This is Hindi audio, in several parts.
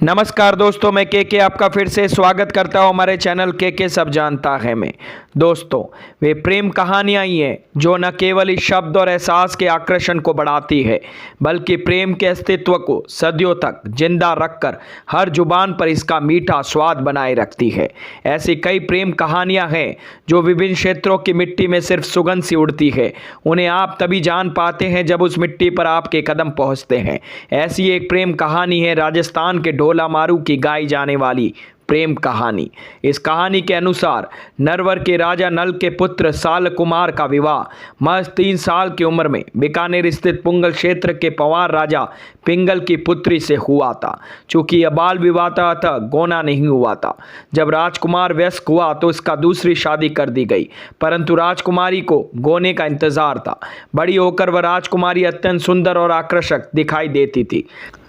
नमस्कार दोस्तों, मैं के आपका फिर से स्वागत करता हूं हमारे चैनल के सब जानता है में। दोस्तों, वे प्रेम कहानियां ही हैं जो न केवल इस शब्द और एहसास के आकर्षण को बढ़ाती है, बल्कि प्रेम के अस्तित्व को सदियों तक जिंदा रखकर हर जुबान पर इसका मीठा स्वाद बनाए रखती है। ऐसी कई प्रेम कहानियां हैं जो विभिन्न क्षेत्रों की मिट्टी में सिर्फ सुगंध सी उड़ती है। उन्हें आप तभी जान पाते हैं जब उस मिट्टी पर आपके कदम पहुंचते हैं। ऐसी एक प्रेम कहानी है राजस्थान के ढोला मारू की गाई जाने वाली प्रेम कहानी। इस कहानी के अनुसार नरवर के राजा नल के पुत्र साल कुमार का विवाह महज 3 साल की उम्र में बीकानेर स्थित पुंगल क्षेत्र के पवार राजा पिंगल की पुत्री से हुआ था। चूंकि यह बाल विवाह था, गोना नहीं हुआ था। जब राजकुमार वयस्क हुआ तो इसका दूसरी शादी कर दी गई, परंतु राजकुमारी को गोने का इंतजार था। बड़ी होकर वह राजकुमारी अत्यंत सुंदर और आकर्षक दिखाई देती थी।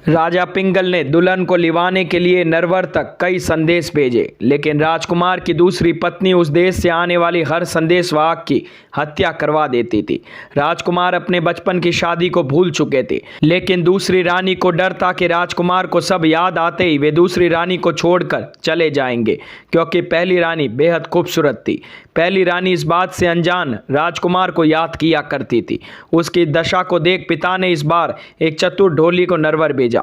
राजा पिंगल ने दुल्हन को लिवाने के लिए नरवर तक कई संदेश भेजे, लेकिन राजकुमार की दूसरी पत्नी उस देश से आने वाली हर संदेशवाहक की हत्या करवा देती थी। राजकुमार अपने बचपन की शादी को भूल चुके थे, लेकिन दूसरी रानी को डर था कि राजकुमार को सब याद आते ही वे दूसरी रानी को छोड़कर चले जाएंगे, क्योंकि पहली रानी बेहद खूबसूरत थी। पहली रानी इस बात से अनजान राजकुमार को याद किया करती थी। उसकी दशा को देख पिता ने इस बार एक चतुर ढोली को नरवर भेजा।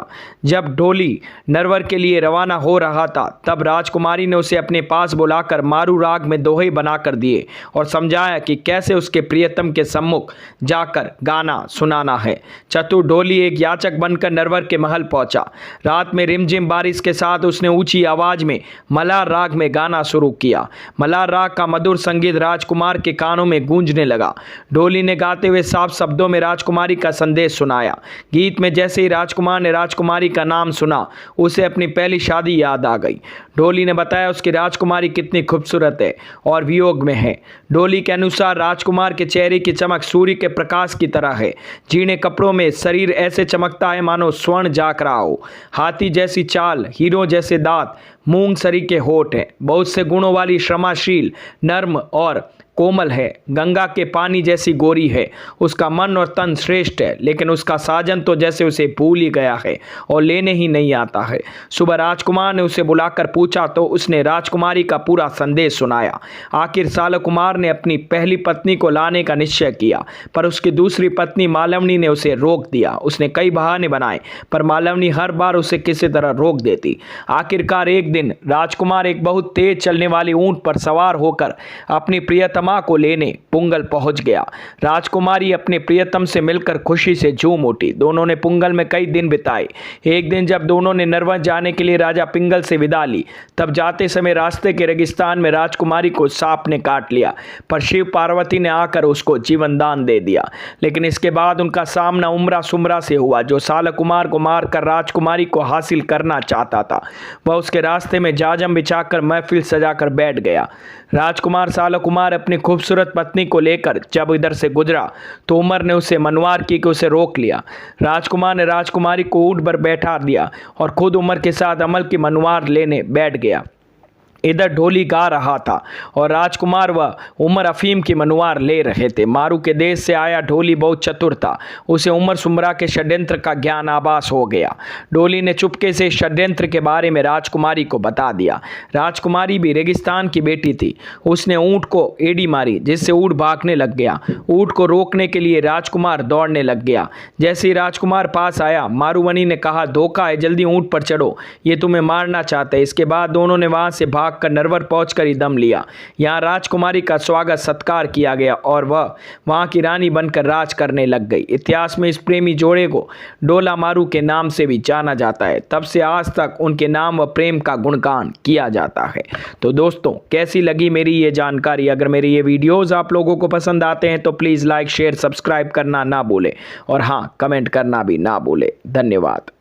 जब ढोली नरवर के लिए रवाना हो रहा था, तब राजकुमारी ने उसे अपने पास बुलाकर मारू राग में दोहे बनाकर दिए और समझाया कि कैसे उसके प्रियतम के सम्मुख जाकर गाना सुनाना है। चतुर ढोली एक याचक बनकर नरवर के महल पहुंचा। रात में रिमझिम बारिश के साथ उसने ऊंची आवाज में मल्हार राग में गाना शुरू किया। मल्हार राग का मधुर संगीत राजकुमार के कानों में गूंजने लगा। ढोली ने गाते हुए साफ शब्दों में राजकुमारी का संदेश सुनाया। गीत में जैसे ही राजकुमार ने राजकुमारी का नाम सुना, उसे अपनी पहली शादी याद आ गई। ढोली ने बताया उसकी राजकुमारी कितनी खूबसूरत है और वियोग में है। ढोली के अनुसार राजकुमार के चेहरे की चमक सूर्य के प्रकाश की तरह है। जीने कपड़ों में शरीर ऐसे चमकता है मानो स्वर्ण जाग रहा हो। हाथी जैसी चाल, हीरो जैसे दांत, मूंग सरी के होठ हैं। बहुत से गुणों वाली, क्षमाशील, नर्म और कोमल है। गंगा के पानी जैसी गोरी है। उसका मन और तन श्रेष्ठ है, लेकिन उसका साजन तो जैसे उसे भूल ही गया है और लेने ही नहीं आता है। सुबह राजकुमार ने उसे बुलाकर पूछा तो उसने राजकुमारी का पूरा संदेश सुनाया। आखिर साल कुमार ने अपनी पहली पत्नी को लाने का निश्चय किया, पर उसकी दूसरी पत्नी मालवनी ने उसे रोक दिया। उसने कई बहाने बनाए, पर मालवनी हर बार उसे किसी तरह रोक देती। आखिरकार एक दिन राजकुमार एक बहुत तेज चलने वाली ऊंट पर सवार होकर अपनी प्रियतमा को लेने पुंगल पहुंच गया। राजकुमारी अपने प्रियतम से मिलकर खुशी से झूम उठी। दोनों ने पुंगल में कई दिन बिताए। एक दिन जब दोनों ने नरवर जाने के लिए राजा पिंगल से विदा ली, तब जाते समय रास्ते के रेगिस्तान में राजकुमारी को सांप ने काट लिया, पर शिव पार्वती ने आकर उसको जीवन दान दे दिया। लेकिन इसके बाद उनका सामना उमरा सुमरा से हुआ, जो साल कुमार को मारकर राजकुमारी को हासिल करना चाहता था। वह उसके रास्ते में जाजम बिछाकर महफिल सजाकर बैठ गया। राजकुमार साल कुमार अपनी खूबसूरत पत्नी को लेकर जब इधर से गुजरा तो उमर ने उसे मनवार की कि उसे रोक लिया। राजकुमार ने राजकुमारी को ऊंट पर बैठा दिया और खुद उमर के साथ अमल की मनवार लेने बैठ गया। इधर ढोली गा रहा था और राजकुमार व उमर अफीम की मनुआर ले रहे थे। मारू के देश से आया ढोली बहुत चतुर था। उसे उमर सुमरा के षड्यंत्र का ज्ञान आभास हो गया। ढोली ने चुपके से षड्यंत्र के बारे में राजकुमारी को बता दिया। राजकुमारी भी रेगिस्तान की बेटी थी। उसने ऊंट को एड़ी मारी, जिससे ऊंट भागने लग गया। ऊंट को रोकने के लिए राजकुमार दौड़ने लग गया। जैसे ही राजकुमार पास आया, मारूवनी ने कहा, धोखा है, जल्दी ऊंट पर चढ़ो, ये तुम्हें मारना चाहता है। इसके बाद दोनों ने वहां से भाग कर नरवर पहुंचकर ही दम लिया। यहां राजकुमारी का स्वागत सत्कार किया गया और वह वहां की रानी बनकर राज करने लग गई। इतिहास में इस प्रेमी जोड़े को ढोला मारू के नाम से भी जाना जाता है। तब से आज तक उनके नाम व प्रेम का गुणगान किया जाता है। तो दोस्तों, कैसी लगी मेरी ये जानकारी? अगर मेरी ये वीडियोस आप लोगों को पसंद आते हैं तो प्लीज़ लाइक, शेयर, सब्सक्राइब करना ना भूले और हाँ, कमेंट करना भी ना भूले। धन्यवाद।